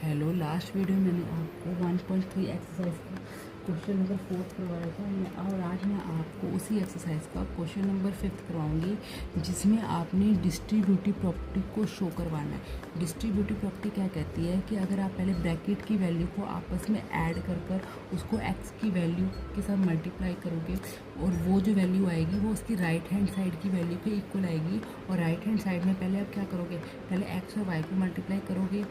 Hello, last video में मैंने आपको 1.3 एक्सरसाइज का क्वेश्चन नंबर 4 करवाया था और आज मैं आपको उसी एक्सरसाइज का क्वेश्चन नंबर 5 करवाऊंगी, जिसमें आपने डिस्ट्रीब्यूटिव प्रॉपर्टी को शो करवाना है। डिस्ट्रीब्यूटिव प्रॉपर्टी क्या कहती है कि अगर आप पहले ब्रैकेट की वैल्यू को आपस में ऐड कर उसको एक्स की वैल्यू के साथ मल्टीप्लाई करोगे और वो जो वैल्यू आएगी वो उसकी राइट हैंड साइड की वैल्यू के इक्वल आएगी। और राइट हैंड साइड में पहले आप क्या करोगे, पहले एक्स और वाई को मल्टीप्लाई करोगे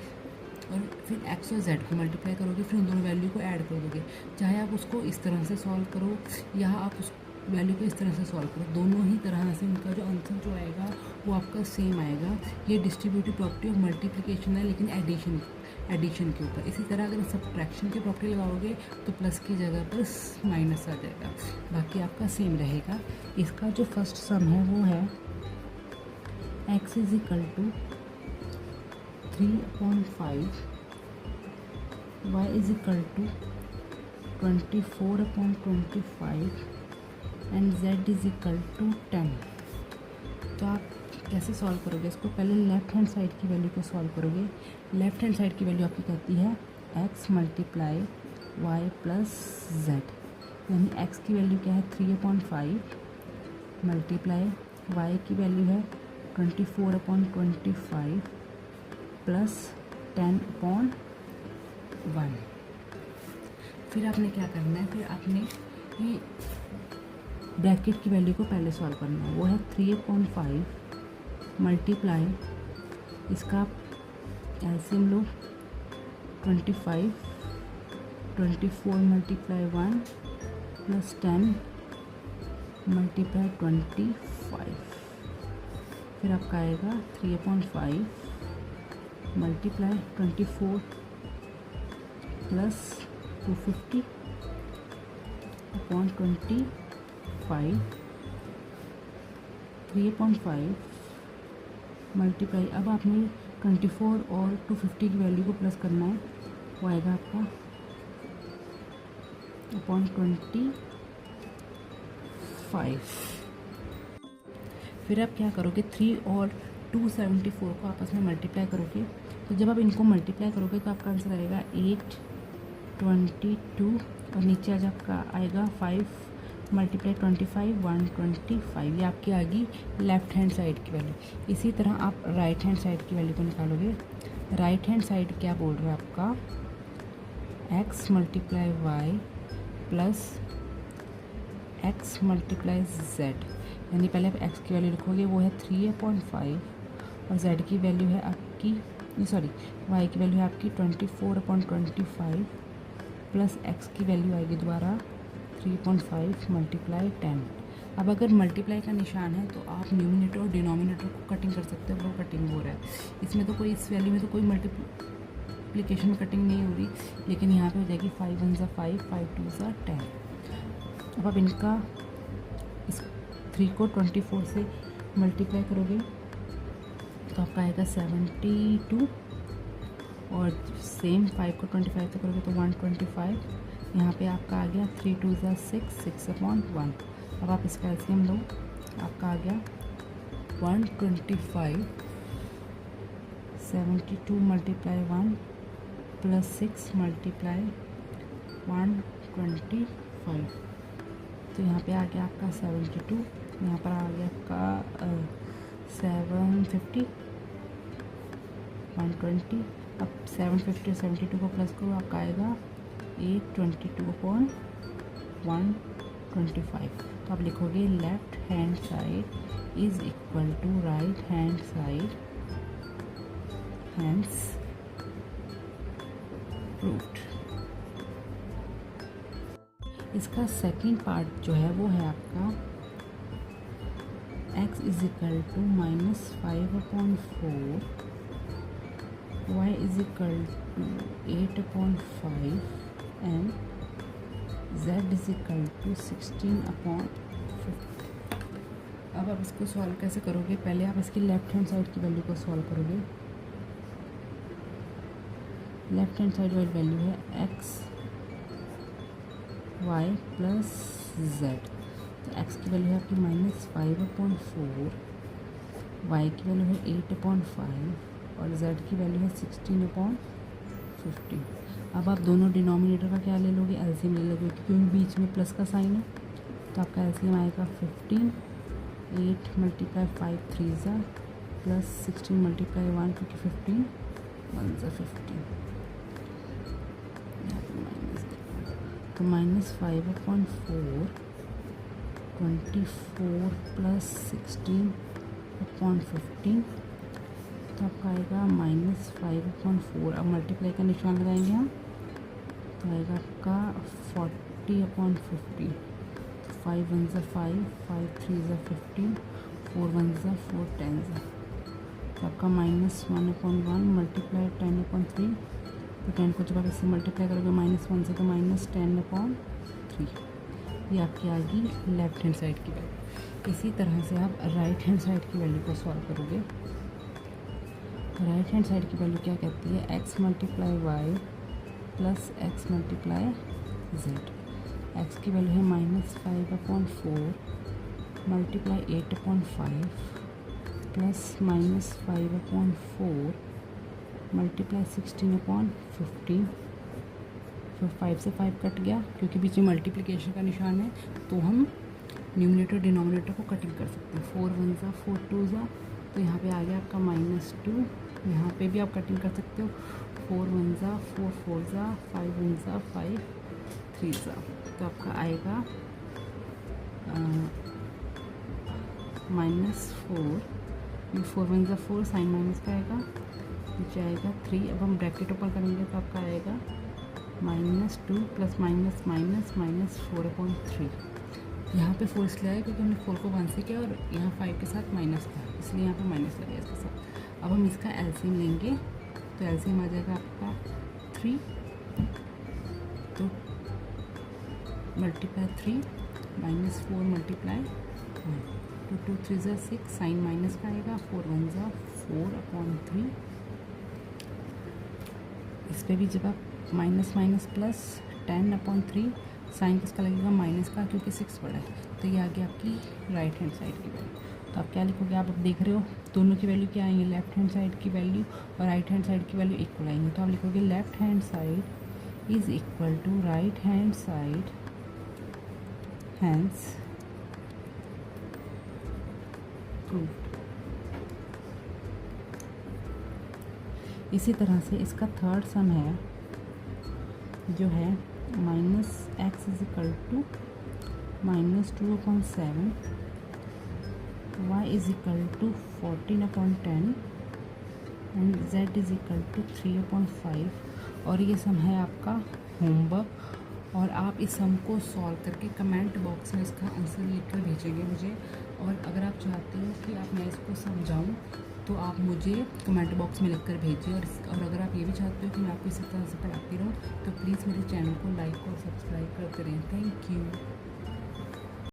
और फिर एक्स और जेड को मल्टीप्लाई करोगे, फिर उन दोनों वैल्यू को ऐड कर दोगे। चाहे आप उसको इस तरह से सॉल्व करो या आप उस वैल्यू को इस तरह से सॉल्व करो, दोनों ही तरह से उनका जो आंसर जो आएगा वो आपका सेम आएगा। ये डिस्ट्रीब्यूटिव प्रॉपर्टी ऑफ मल्टीप्लिकेशन है, लेकिन एडिशन के ऊपर। इसी तरह अगर सब्ट्रैक्शन की प्रॉपर्टी लगाओगे तो प्लस की जगह पर माइनस आ जाएगा, बाकी आपका सेम रहेगा। इसका जो फर्स्ट सम है वो है X is equal to 3/5, y is equal to 24/25 and z is equal to 10। तो आप कैसे सॉल्व करोगे इसको, पहले लेफ्ट हैंड साइड की वैल्यू को सॉल्व करोगे। लेफ्ट हैंड साइड की वैल्यू आपकी कहती है x multiply Y plus Z, यानी x की वैल्यू क्या है 3/5 मल्टीप्लाई y की वैल्यू है 24/25 प्लस 10/1। फिर आपने क्या करना है, फिर आपने ये ब्रैकेट की वैल्यू को पहले सॉल्व करना है। वो है 3/5 मल्टीप्लाई, इसका एलसीएम लो 25, 24 मल्टीप्लाई 1 प्लस 10 मल्टीप्लाई 25। फिर आपका आएगा 3/5 मल्टीप्लाई 24 प्लस 250 अपॉन 25, 3/5 मल्टीप्लाई, अब आपने 24 और 250 की वैल्यू को प्लस करना है, वो आएगा आपका अपॉन 25। फिर आप क्या करोगे, 3 और 274 को आपस में मल्टीप्लाई करोगे। तो जब आप इनको मल्टीप्लाई करोगे तो आपका आंसर आएगा 822 और नीचे आज आपका आएगा 5 मल्टीप्लाई 25 125। ये आपकी आ गई लेफ्ट हैंड साइड की वैल्यू। इसी तरह आप राइट हैंड साइड की वैल्यू को निकालोगे। राइट हैंड साइड क्या बोल रहा है आपका, x multiply Y plus x multiply Z, यानी पहले आप x की वैल्यू लिखोगे वो है 3/5 और z की वैल्यू है आपकी y की वैल्यू है आपकी 24/25 प्लस x की वैल्यू आएगी दोबारा 3/5 मल्टीप्लाई 10। अब अगर मल्टीप्लाई का निशान है तो आप न्यूमिनेटर और डिनोमिनेटर को कटिंग कर सकते हो, वो कटिंग हो रहा है। इसमें तो कोई, इस वैल्यू में तो कोई मल्टीप्लिकेशन में कटिंग नहीं हो रही, लेकिन यहाँ पे हो जाएगी 5 1 ज़ा 5, 5 2 ज़ा 10। अब आप इनका इस 3 को 24 से मल्टीप्लाई करोगे तो आपका आएगा 72 और सेम 5 को 25 से करोगे तो 125। यहाँ पे आपका आ गया 3 2 ज़ा 6, 6/1। अब आप इसका एलसीएम लो, आपका आ गया 125, 72 मल्टीप्लाई 1 प्लस 6 मल्टीप्लाई 125। तो यहाँ पे आ गया आपका 72, यहाँ पर आ गया आपका 750 120। अब 750 और 72 को प्लस करो, आपका आएगा 822/125। तो आप लिखोगे left hand side is equal to right hand side, hence root. इसका सेकंड पार्ट जो है वो है आपका x is equal to -5/4, y is equal to 8/5 and z is equal to 16/50। अब आप इसको सॉल्व कैसे करोगे, पहले आप इसकी लेफ्ट हैंड साइड की वैल्यू को सॉल्व करोगे। लेफ्ट हैंड साइड वाली वैल्यू है x y प्लस जेड। तो x की वैल्यू है आपकी -5/4, y की वैल्यू है 8/5 और z की वैल्यू है 16/50। 15। अब आप दोनों डिनोमिनेटर का क्या ले लोगे, एलसीएम ले लोगे, क्योंकि बीच में प्लस का साइन है, तो आपका एलसीएम आएगा 15। 8 × 5 3 ज़ा प्लस 16 × 1 क्योंकि 15 1 ज़ा 15, तो -5/4 24 + 16/15, तो आपका आएगा -5/4। अब मल्टीप्लाई का निशान लगाएंगे हम, तो आएगा आपका 40/15। 5 1 ज़ा 5, 5 3 ज़ा 15, 4 1 ज़ा 4, 10 ज़ा, तो आपका -1/1 मल्टीप्लाई 10/3, तो 10 को जब आप इससे मल्टीप्लाई करोगे -1 से, तो -10/3। ये आपकी आ गई लेफ्ट हैंड साइड की वैल्यू। इसी तरह से आप राइट हैंड साइड की वैल्यू को सॉल्व करोगे। राइट हैंड साइड की वैल्यू क्या कहती है, x × y plus x × z। x की वैल्यू है -5/4 मल्टीप्लाई 8/5 प्लस -5/4 मल्टीप्लाई 16/15। फिर 5 से 5 कट गया, क्योंकि बीच में मल्टीप्लिकेशन का निशान है, तो हम न्यूमरेटर डिनोमिनेटर को कटिंग कर सकते हैं। 4 1 ज़ा 4 2 ज़ा, तो यहाँ पे आ गया आपका -2। यहाँ पे भी आप कटिंग कर सकते हो, 4 1 ज़ा 4 4 ज़ा 5 1 ज़ा 5 3 ज़ा, तो आपका आएगा -4। 4 1 ज़ा 4, साइन माइनस का आएगा, नीचे आएगा 3। अब हम ब्रैकेट ओपन करेंगे, तो आपका आएगा -2 प्लस माइनस माइनस -4/3। यहाँ पे 4 इसलिए आया क्योंकि हमने 4 को 1 से किया और यहाँ 5 के साथ माइनस था, इसलिए यहाँ पे माइनस लगेगा इसके साथ। अब हम इसका एलसीएम लेंगे, तो एलसीएम आ जाएगा आपका 3, तो मल्टीप्लाई 3 -4 मल्टीप्लाई 2 2 3 ज़ा 6, साइन माइनस का आएगा, 4 1 ज़ा 4/3। इस पर भी जब आप माइनस माइनस प्लस 10/3, साइन किसका लगेगा, माइनस का, क्योंकि 6 बड़ा है, तो ये आ गया आपकी राइट हैंड साइड की वैल्यू। तो आप क्या लिखोगे, आप अब देख रहे हो दोनों की वैल्यू क्या आएंगे, लेफ्ट हैंड साइड की वैल्यू और राइट हैंड साइड की वैल्यू इक्वल आएंगे, तो आप लिखोगे left hand side is equal to right hand side, hence proved. इसी तरह से इसका थर्ड सम है, जो है -x is equal to -2/7, y is equal to 14/10 and z is equal to 3/5। और ये सम है आपका होमवर्क, और आप इस सम को सॉल्व करके कमेंट बॉक्स में इसका आंसर लिखकर भेजेंगे मुझे। और अगर आप चाहते हो कि आप मैं इसको समझाऊं, तो आप मुझे कमेंट बॉक्स में लिखकर भेजिए। और अगर आप ये भी चाहते हो कि मैं आपको इसी तरह से पढ़ाती रहूँ, तो प्लीज़ मेरे चैनल को लाइक और सब्सक्राइब करते रहें। Thank you.